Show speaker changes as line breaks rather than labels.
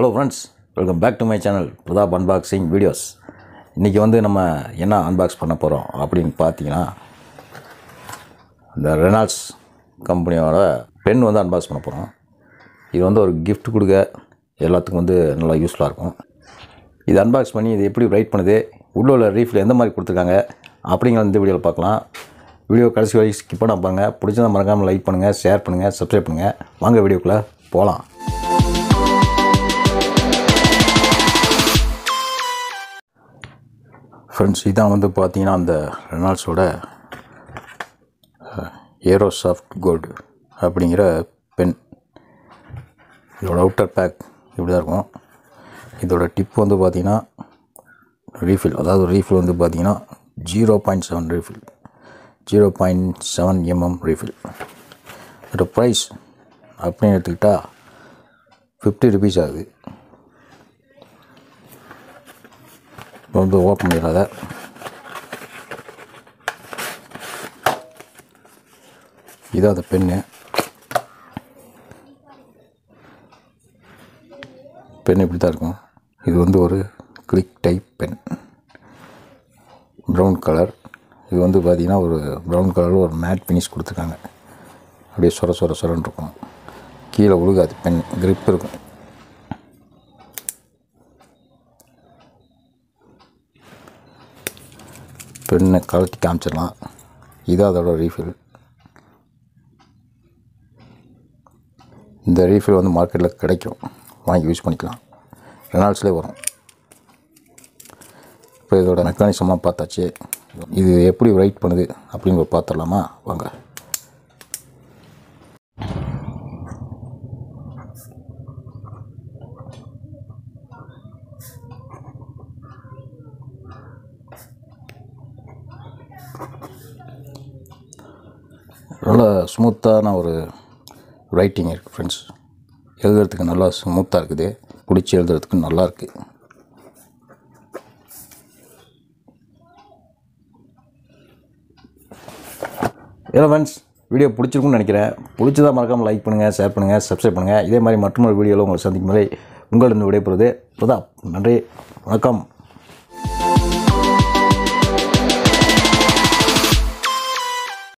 Hello friends, welcome back to my channel Pratap unboxing videos. இன்றைக்கி வந்து நம்ம என்ன அன்பாக்ஸ் பண்ண போகிறோம் அப்படின்னு பார்த்தீங்கன்னா, இந்த ரெனால்ட்ஸ் கம்பெனியோட பென் வந்து அன்பாக்ஸ் பண்ண போகிறோம். இது வந்து ஒரு கிஃப்ட் கொடுக்க எல்லாத்துக்கும் வந்து நல்லா யூஸ்ஃபுல்லாக இருக்கும். இது அன்பாக்ஸ் பண்ணி இது எப்படி ரைட் பண்ணுது, உள்ள ரீஃபில் எந்த மாதிரி கொடுத்துருக்காங்க அப்படிங்கிற இந்த வீடியோவில் பார்க்கலாம். வீடியோ கடைசி வரைக்கும் ஸ்கிப் பண்ண பாருங்கள். பிடிச்சதை மறக்காமல் லைக் பண்ணுங்கள், ஷேர் பண்ணுங்கள், சப்ஸ்கிரைப் பண்ணுங்கள். வாங்க வீடியோக்குள்ளே போகலாம். ஃப்ரெண்ட்ஸ், இதான் வந்து பார்த்தீங்கன்னா அந்த ரெனால்ட்ஸோட ஏரோசாஃப்ட் கோல்டு அப்படிங்கிற பென். இதோட அவுட்டர் பேக் இப்படி தான் இருக்கும். இதோட டிப் வந்து பார்த்திங்கன்னா ரீஃபில், அதாவது ரீஃபில் வந்து பார்த்திங்கன்னா 0.7 ரீஃபில், 0.7 mm ரீஃபில். இதோட ப்ரைஸ் அப்படின்னு எடுத்துக்கிட்டால் 50 rupees ஆகுது. வந்து ஓப்பன் பண்ணிடாத. இதான் அந்த பென்னு. பென் இப்படி தான் இருக்கும். இது வந்து ஒரு click type pen, brown colour. இது வந்து பார்த்திங்கன்னா ஒரு ப்ரௌன் கலரில் ஒரு மேட் ஃபினிஷ் கொடுத்துருக்காங்க. அப்படியே சொரன்னு இருக்கும். கீழே உழுகாது, பென் கிரிப் இருக்கும். பெண்ணை கலட்டி காமிச்சிடலாம். இதுதான் அதோட ரீஃபில். இந்த ரீஃபில் வந்து மார்க்கெட்டில் கிடைக்கும், வாங்கி யூஸ் பண்ணிக்கலாம். ரெனால்ட்ஸ்லேயே வரும். இப்போ இதோட மெக்கானிசம்லாம் பார்த்தாச்சு. இது எப்படி ரைட் பண்ணுது அப்படின்னு பார்த்துடலாமா? வாங்க. நல்லா ஸ்மூத்தான ஒரு ரைட்டிங் இருக்குது ஃப்ரெண்ட்ஸ். எழுதுறதுக்கு நல்லா ஸ்மூத்தாக இருக்குது. பிடிச்சி எழுதுறதுக்கு நல்லா இருக்குது. ஏன்னா ஃப்ரெண்ட்ஸ், வீடியோ பிடிச்சிருக்குன்னு நினைக்கிறேன். பிடிச்சதாக மறக்காமல் லைக் பண்ணுங்கள், ஷேர் பண்ணுங்கள், சப்ஸ்கிரைப் பண்ணுங்கள். இதே மாதிரி மற்றொரு வீடியோவில் உங்களை சந்திக்கும் வரை உங்களிடம் விடைபெறுவது பிரதாப். நன்றி, வணக்கம்.